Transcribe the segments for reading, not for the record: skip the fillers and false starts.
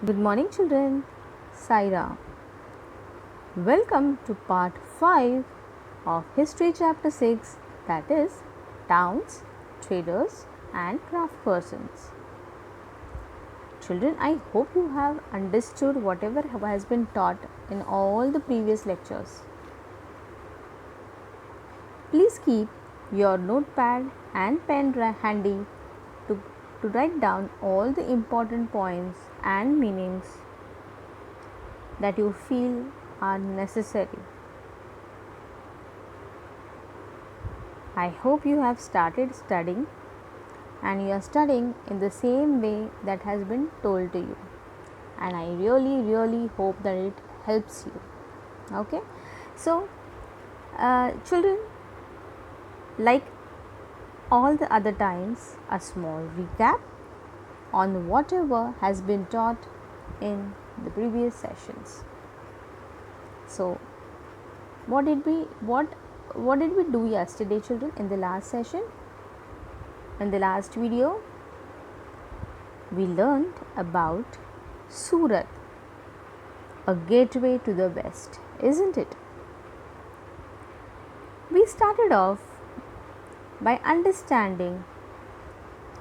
Good morning, children. Saira. Welcome to part 5 of History chapter 6, that is Towns, Traders, and Craftspersons. Children, I hope you have understood whatever has been taught in all the previous lectures. Please keep your notepad and pen handy to write down all the important points and meanings that you feel are necessary. I hope you have started studying and you are studying in the same way that has been told to you, and I really hope that it helps you. Okay, so children, like all the other times, a small recap on whatever has been taught in the previous sessions. So what did we do yesterday, children, in the last session? In the last video, we learned about Surat, a gateway to the west, isn't it? We started off by understanding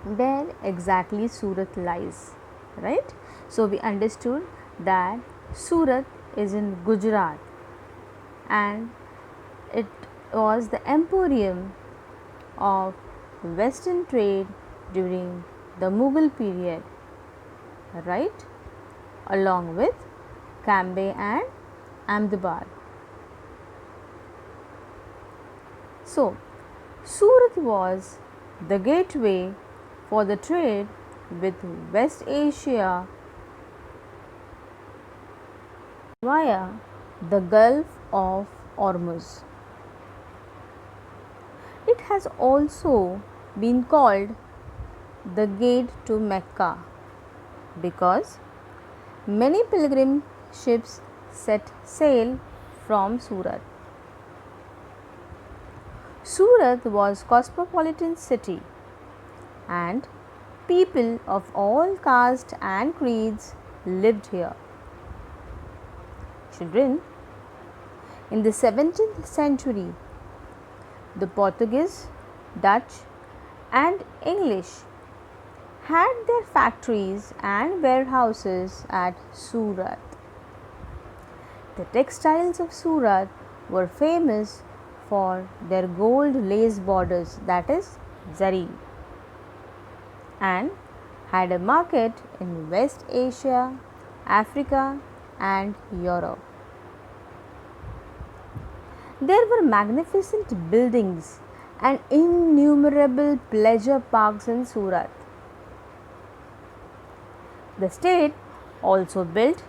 where exactly Surat lies, right? So we understood that Surat is in Gujarat and it was the emporium of western trade during the Mughal period, right, along with Cambay and Ahmedabad. So Surat was the gateway for the trade with West Asia via the Gulf of Hormuz. It has also been called the gate to Mecca because many pilgrim ships set sail from Surat. Surat was a cosmopolitan city and people of all castes and creeds lived here. Children, in the 17th century, the Portuguese, Dutch, and English had their factories and warehouses at Surat. The textiles of Surat were famous for their gold lace borders, that is zari, and had a market in West Asia, Africa, and Europe. There were magnificent buildings and innumerable pleasure parks in Surat. The state also built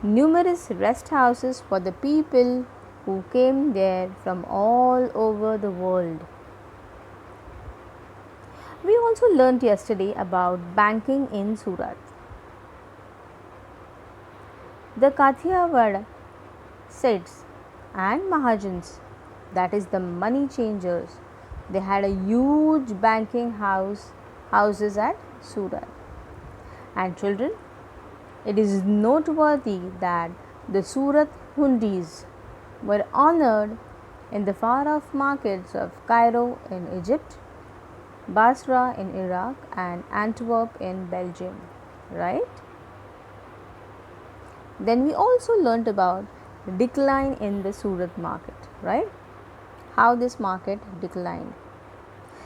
numerous rest houses for the people who came there from all over the world. We also learnt yesterday about banking in Surat. The Kathiawad Seths and Mahajans, that is the money changers, they had a huge banking houses at Surat. And children, it is noteworthy that the Surat hundis were honored in the far off markets of Cairo in Egypt, Basra in Iraq, and Antwerp in Belgium, right? Then we also learnt about decline in the Surat market, right? How this market declined.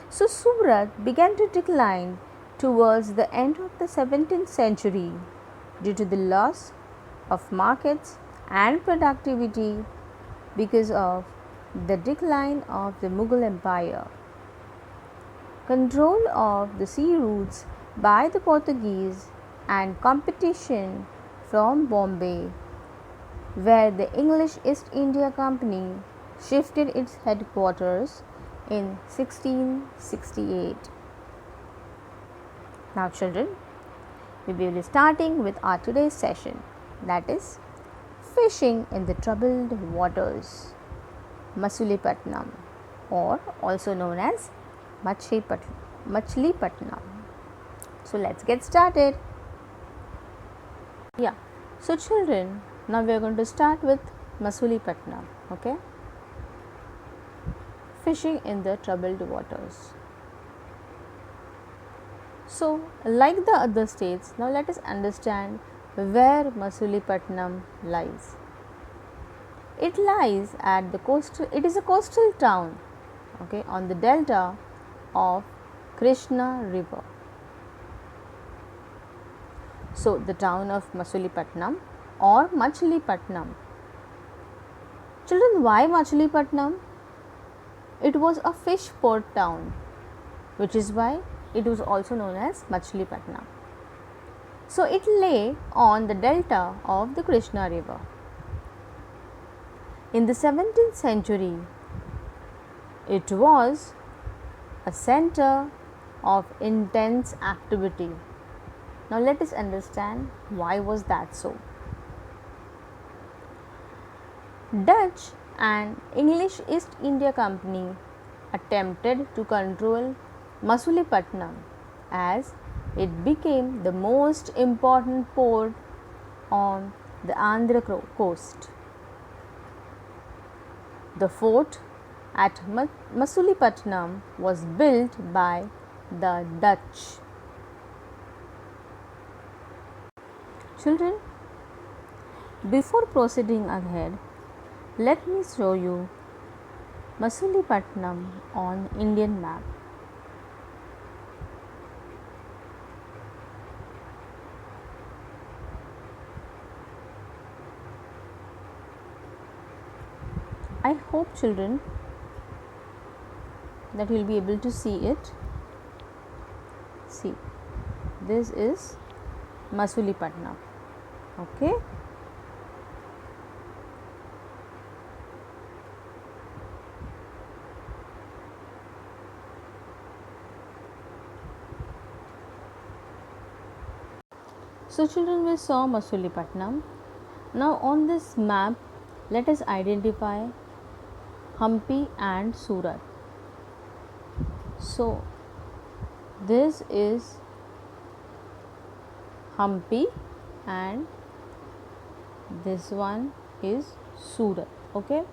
So Surat began to decline towards the end of the 17th century due to the loss of markets and productivity because of the decline of the Mughal Empire. Control of the sea routes by the Portuguese and competition from Bombay, where the English East India Company shifted its headquarters in 1668. Now children, we will be starting with our today's session, that is fishing in the troubled waters, Masulipattnam, or also known as Machilipatnam. So let's get started. Yeah. So children, now we are going to start with Masulipattnam. Okay. Fishing in the troubled waters. So, like the other states, now let us understand where Masulipattnam lies. It lies at the coastal. It is a coastal town, okay, on the delta of Krishna River. So, the town of Masulipattnam or Machilipatnam. Children, why Machilipatnam? It was a fish port town, which is why it was also known as Machilipatnam. So, it lay on the delta of the Krishna River. In the 17th century, it was a center of intense activity. Now, let us understand why was that so. Dutch and English East India Company attempted to control Masulipattnam as it became the most important port on the Andhra coast. The fort at Masulipattnam was built by the Dutch. Children, before proceeding ahead, let me show you Masulipattnam on Indian map. I hope children that you will be able to see it. See, this is Masulipattnam. Okay. So children, we saw Masulipattnam. Now on this map, let us identify Hampi and Surat. So this is Hampi and this one is Surat. Okay.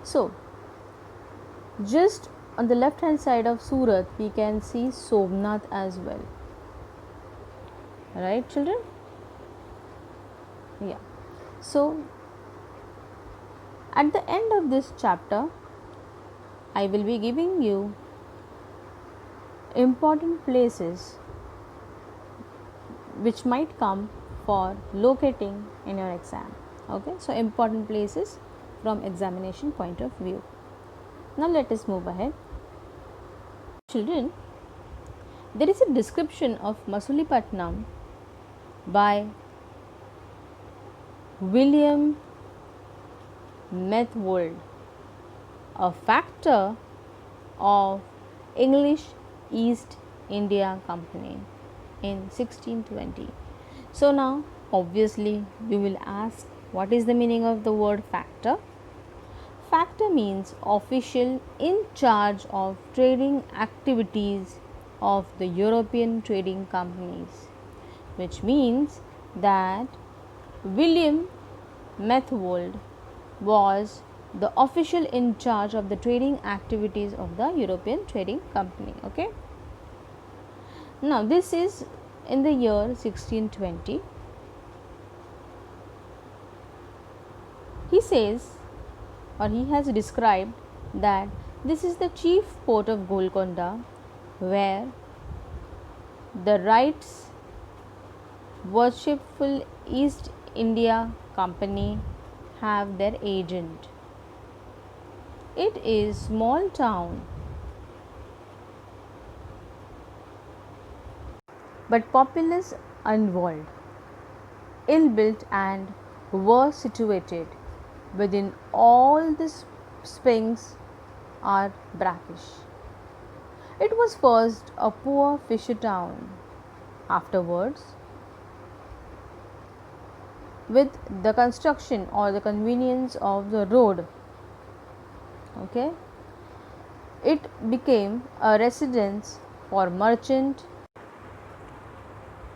So just on the left hand side of Surat, we can see Somnath as well. Right, children? Yeah. So at the end of this chapter, I will be giving you important places which might come for locating in your exam. Okay, so important places from examination point of view. Now let us move ahead. Children, there is a description of Masulipattnam by William Methwold, a factor of English East India Company in 1620. So now obviously you will ask, what is the meaning of the word factor? Factor means official in charge of trading activities of the European trading companies, which means that William Methwold was the official in charge of the trading activities of the European trading company. Okay. Now this is in the year 1620. He says, or he has described that this is the chief port of Golconda, where the Wrights Worshipful East India Company have their agent. It is small town but populous, unwalled, ill built, and were situated within all the springs are brackish. It was first a poor fisher town. Afterwards, with the construction or the convenience of the road, okay, it became a residence for merchant,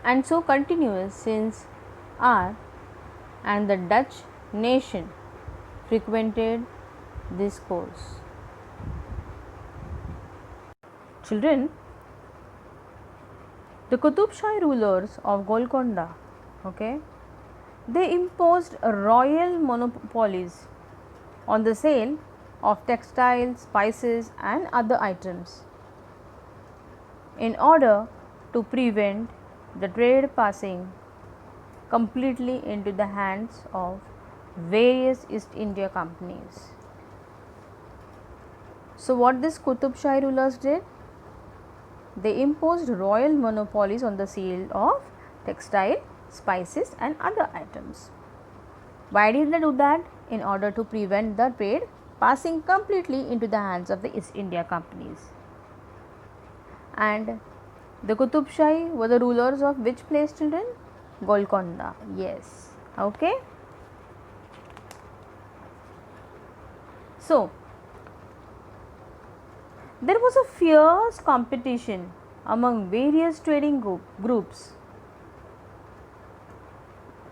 and so continues since are and the Dutch nation frequented this course. Children, the Qutub Shahi rulers of Golconda, okay, they imposed royal monopolies on the sale of textiles, spices and other items in order to prevent the trade passing completely into the hands of various East India companies. So, what this Qutub Shahi rulers did? They imposed royal monopolies on the sale of textile, spices and other items. Why did they do that? In order to prevent the trade passing completely into the hands of the East India companies. And the Qutub Shahi were the rulers of which place, children? Golconda. Yes. Okay. So, there was a fierce competition among various trading groups,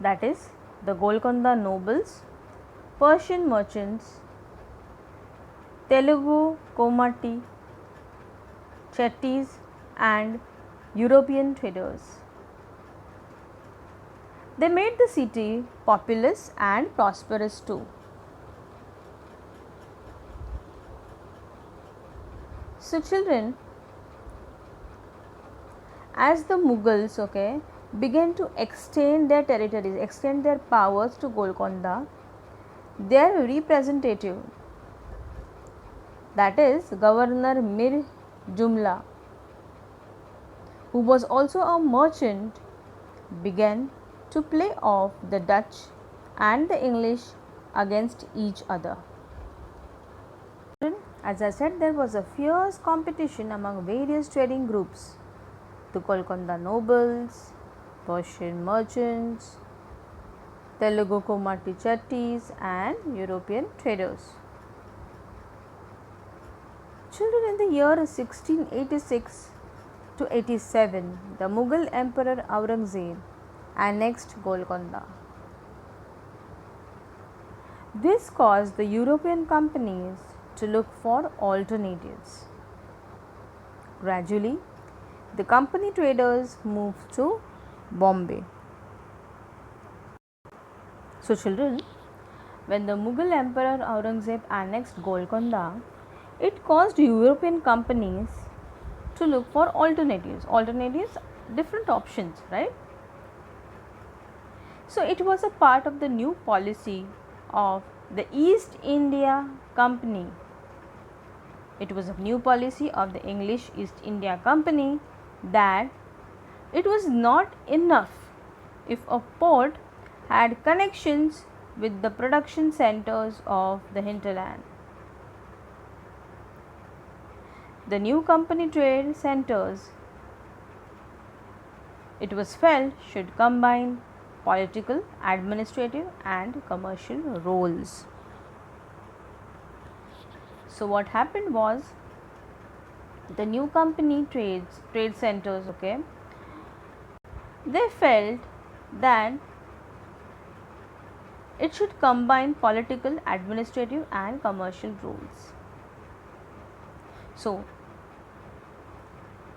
that is the Golconda nobles, Persian merchants, Telugu Komati Chettis and European traders. They made the city populous and prosperous too. So, children, as the Mughals, okay, began to extend their territories, extend their powers to Golconda, their representative, that is Governor Mir Jumla, who was also a merchant, began to play off the Dutch and the English against each other. As I said, there was a fierce competition among various trading groups, the Golconda nobles, Persian merchants, Telugu Komati Chettis and European traders. Children, in the year 1686 to 87, the Mughal Emperor Aurangzeb annexed Golconda. This caused the European companies to look for alternatives. Gradually, the company traders moved to Bombay. So, children, when the Mughal Emperor Aurangzeb annexed Golconda, it caused European companies to look for alternatives, different options, right? So, it was a part of the new policy of the East India Company. It was a new policy of the English East India Company that it was not enough if a port had connections with the production centers of the hinterland. The new company trade centers, it was felt, should combine political, administrative and commercial roles. So, what happened was, the new company trade centers, okay, they felt that it should combine political, administrative and commercial roles. So,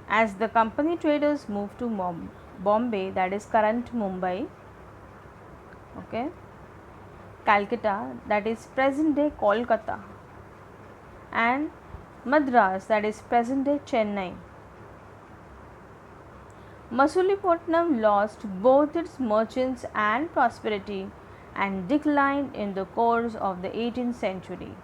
as the company traders moved to Bombay, that is current Mumbai, okay, Calcutta, that is present day Kolkata, and Madras, that is present day Chennai, Masulipatam lost both its merchants and prosperity and declined in the course of the 18th century.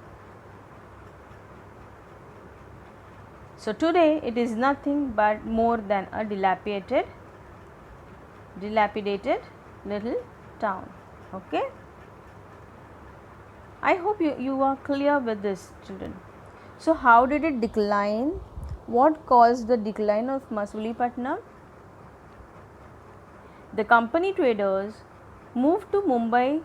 So, today it is nothing but more than a dilapidated little town. Okay. I hope you are clear with this, children. So, how did it decline? What caused the decline of Masulipatam? The company traders moved to Mumbai,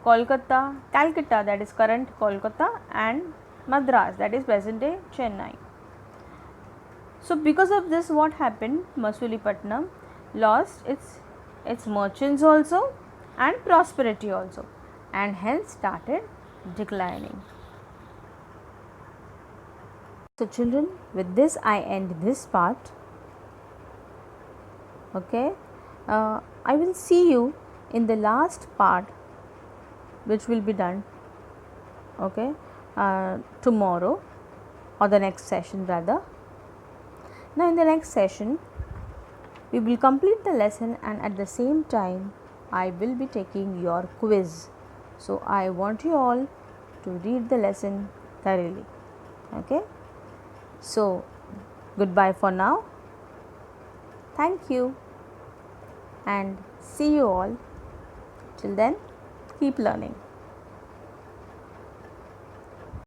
Kolkata, Calcutta, that is current Kolkata, and Madras, that is present day Chennai. So, because of this, what happened? Masulipatam lost its its merchants also and prosperity also, and health started declining. So children, with this I end this part. Okay, I will see you in the last part, which will be done, okay, tomorrow, or the next session rather. Now in the next session we will complete the lesson, and at the same time I will be taking your quiz. So I want you all to read the lesson thoroughly. Okay, so goodbye for now. Thank you and see you all. Till then, keep learning.